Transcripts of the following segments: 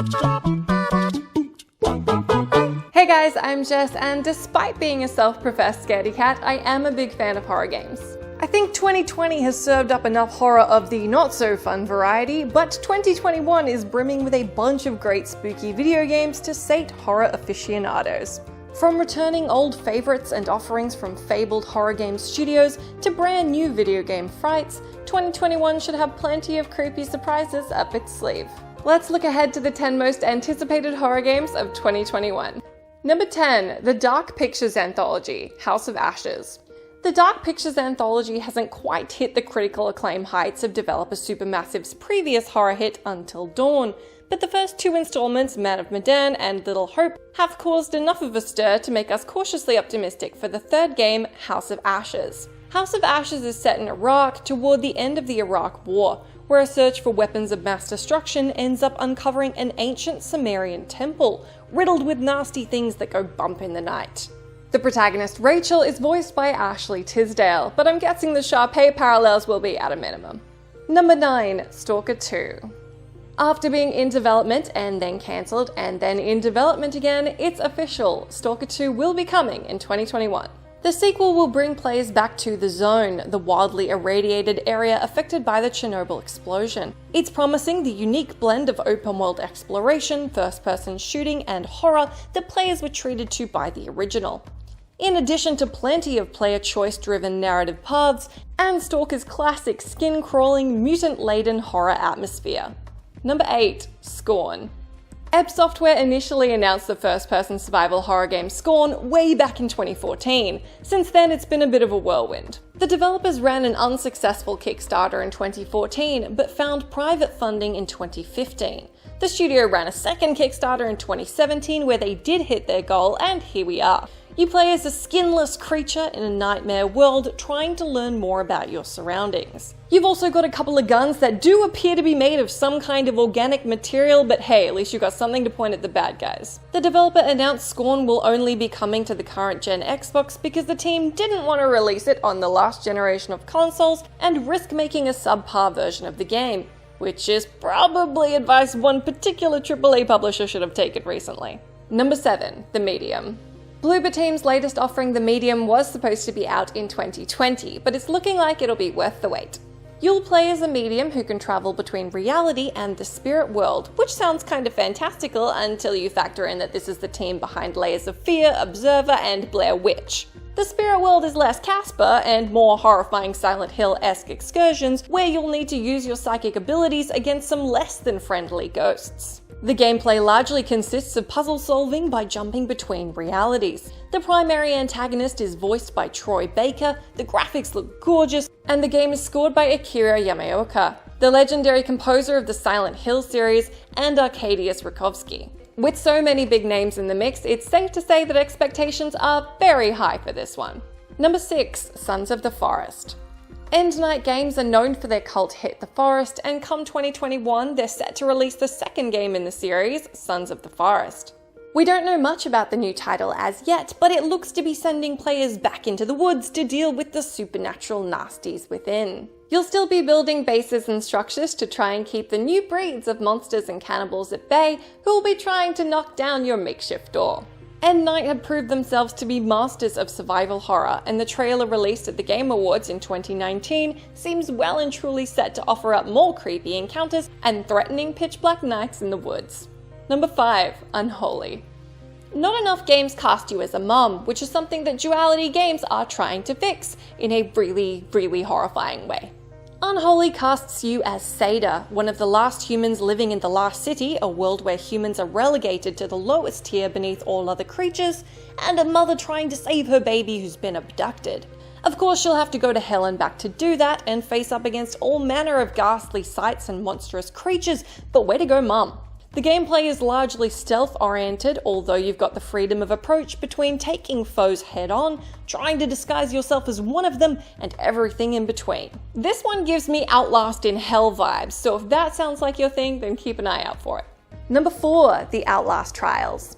Hey guys, I'm Jess, and despite being a self-professed scaredy cat, I am a big fan of horror games. I think 2020 has served up enough horror of the not-so-fun variety, but 2021 is brimming with a bunch of great spooky video games to sate horror aficionados. From returning old favourites and offerings from fabled horror game studios to brand new video game frights, 2021 should have plenty of creepy surprises up its sleeve. Let's look ahead to the 10 most anticipated horror games of 2021. Number 10, the Dark Pictures Anthology, House of Ashes. The Dark Pictures Anthology hasn't quite hit the critical acclaim heights of developer Supermassive's previous horror hit Until Dawn, but the first two installments, Man of Medan and Little Hope, have caused enough of a stir to make us cautiously optimistic for the third game, House of Ashes. House of Ashes is set in Iraq toward the end of the Iraq War, where a search for weapons of mass destruction ends up uncovering an ancient Sumerian temple, riddled with nasty things that go bump in the night. The protagonist Rachel is voiced by Ashley Tisdale, but I'm guessing the Sharpay parallels will be at a minimum. Number 9, Stalker 2. After being in development and then cancelled and then in development again, it's official, Stalker 2 will be coming in 2021. The sequel will bring players back to the Zone, the wildly irradiated area affected by the Chernobyl explosion. It's promising the unique blend of open-world exploration, first-person shooting, and horror that players were treated to by the original. In addition to plenty of player choice-driven narrative paths, and Stalker's classic skin-crawling, mutant-laden horror atmosphere. Number 8, Scorn. Ebb Software initially announced the first-person survival horror game Scorn way back in 2014. Since then, it's been a bit of a whirlwind. The developers ran an unsuccessful Kickstarter in 2014, but found private funding in 2015. The studio ran a second Kickstarter in 2017 where they did hit their goal, and here we are. You play as a skinless creature in a nightmare world trying to learn more about your surroundings. You've also got a couple of guns that do appear to be made of some kind of organic material, but hey, at least you got something to point at the bad guys. The developer announced Scorn will only be coming to the current gen Xbox because the team didn't want to release it on the last generation of consoles and risk making a subpar version of the game, which is probably advice one particular AAA publisher should have taken recently. Number 7, The Medium. Bloober Team's latest offering, The Medium, was supposed to be out in 2020, but it's looking like it'll be worth the wait. You'll play as a medium who can travel between reality and the spirit world, which sounds kind of fantastical until you factor in that this is the team behind Layers of Fear, Observer, and Blair Witch. The spirit world is less Casper and more horrifying Silent Hill-esque excursions where you'll need to use your psychic abilities against some less than friendly ghosts. The gameplay largely consists of puzzle solving by jumping between realities. The primary antagonist is voiced by Troy Baker, the graphics look gorgeous, and the game is scored by Akira Yamaoka, the legendary composer of the Silent Hill series and Arkadiusz Rakovsky. With so many big names in the mix, it's safe to say that expectations are very high for this one. Number 6, Sons of the Forest. End Night Games are known for their cult hit The Forest, and come 2021, they're set to release the second game in the series, Sons of the Forest. We don't know much about the new title as yet, but it looks to be sending players back into the woods to deal with the supernatural nasties within. You'll still be building bases and structures to try and keep the new breeds of monsters and cannibals at bay who will be trying to knock down your makeshift door. End Night have proved themselves to be masters of survival horror, and the trailer released at the Game Awards in 2019 seems well and truly set to offer up more creepy encounters and threatening pitch-black nights in the woods. Number 5, Unholy. Not enough games cast you as a mum, which is something that Duality Games are trying to fix in a really, really horrifying way. Unholy casts you as Seda, one of the last humans living in the Last City, a world where humans are relegated to the lowest tier beneath all other creatures, and a mother trying to save her baby who's been abducted. Of course, she'll have to go to hell and back to do that, and face up against all manner of ghastly sights and monstrous creatures, but way to go, mum. The gameplay is largely stealth-oriented, although you've got the freedom of approach between taking foes head-on, trying to disguise yourself as one of them, and everything in between. This one gives me Outlast in Hell vibes, so if that sounds like your thing, then keep an eye out for it. Number 4, The Outlast Trials.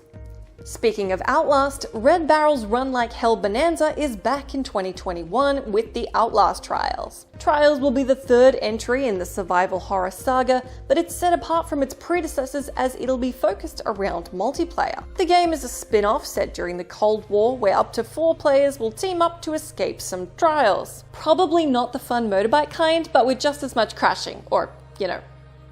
Speaking of Outlast, Red Barrel's Run Like Hell Bonanza is back in 2021 with the Outlast Trials. Trials will be the third entry in the survival horror saga, but it's set apart from its predecessors as it'll be focused around multiplayer. The game is a spin-off set during the Cold War where up to 4 players will team up to escape some trials. Probably not the fun motorbike kind, but with just as much crashing, or,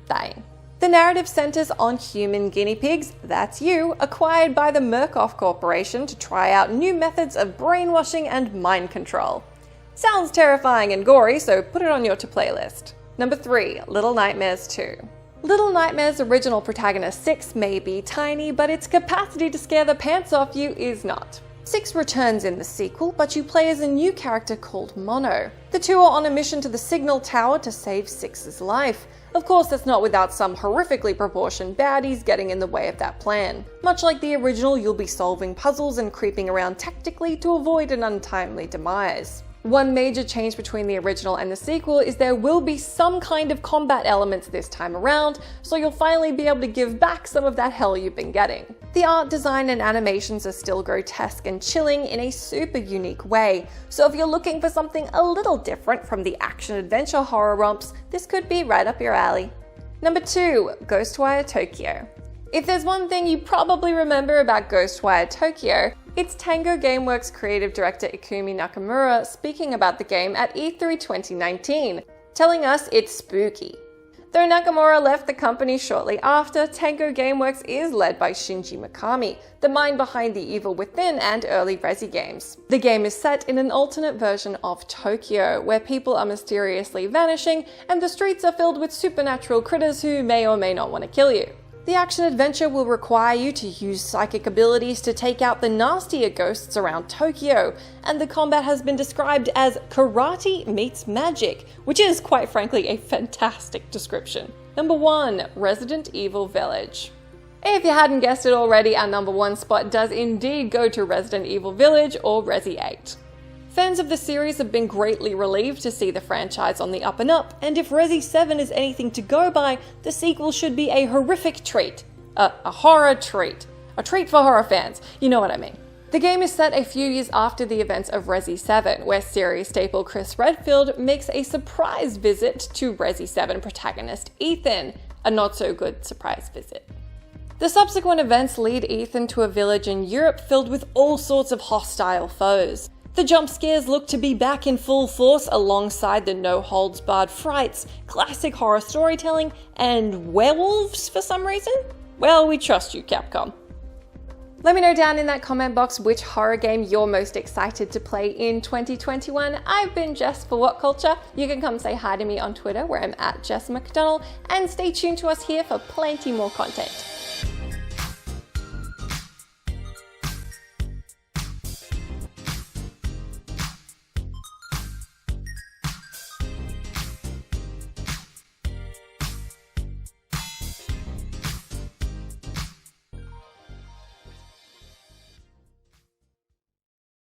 dying. The narrative centers on human guinea pigs, that's you, acquired by the Murkoff Corporation to try out new methods of brainwashing and mind control. Sounds terrifying and gory, so put it on your to-play list. Number 3, Little Nightmares 2. Little Nightmares' original protagonist 6 may be tiny, but its capacity to scare the pants off you is not. 6 returns in the sequel, but you play as a new character called Mono. The two are on a mission to the Signal Tower to save 6's life. Of course, that's not without some horrifically proportioned baddies getting in the way of that plan. Much like the original, you'll be solving puzzles and creeping around tactically to avoid an untimely demise. One major change between the original and the sequel is there will be some kind of combat elements this time around, so you'll finally be able to give back some of that hell you've been getting. The art design and animations are still grotesque and chilling in a super unique way, so if you're looking for something a little different from the action-adventure horror romps, this could be right up your alley. Number 2, Ghostwire Tokyo. If there's one thing you probably remember about Ghostwire Tokyo, it's Tango Gameworks creative director Ikumi Nakamura speaking about the game at E3 2019, telling us it's spooky. Though Nakamura left the company shortly after, Tango Gameworks is led by Shinji Mikami, the mind behind The Evil Within and early Resi games. The game is set in an alternate version of Tokyo, where people are mysteriously vanishing and the streets are filled with supernatural critters who may or may not want to kill you. The action-adventure will require you to use psychic abilities to take out the nastier ghosts around Tokyo, and the combat has been described as karate meets magic, which is quite frankly a fantastic description. Number 1, Resident Evil Village. If you hadn't guessed it already, our number 1 spot does indeed go to Resident Evil Village or Resi 8. Fans of the series have been greatly relieved to see the franchise on the up and up, and if Resi 7 is anything to go by, the sequel should be a horrific treat. A horror treat. A treat for horror fans, you know what I mean. The game is set a few years after the events of Resi 7, where series staple Chris Redfield makes a surprise visit to Resi 7 protagonist Ethan. A not-so-good surprise visit. The subsequent events lead Ethan to a village in Europe filled with all sorts of hostile foes. The jump scares look to be back in full force alongside the no-holds-barred frights, classic horror storytelling, and werewolves for some reason? Well, we trust you, Capcom. Let me know down in that comment box which horror game you're most excited to play in 2021. I've been Jess for WhatCulture. You can come say hi to me on Twitter where I'm at Jess McDonald, and stay tuned to us here for plenty more content.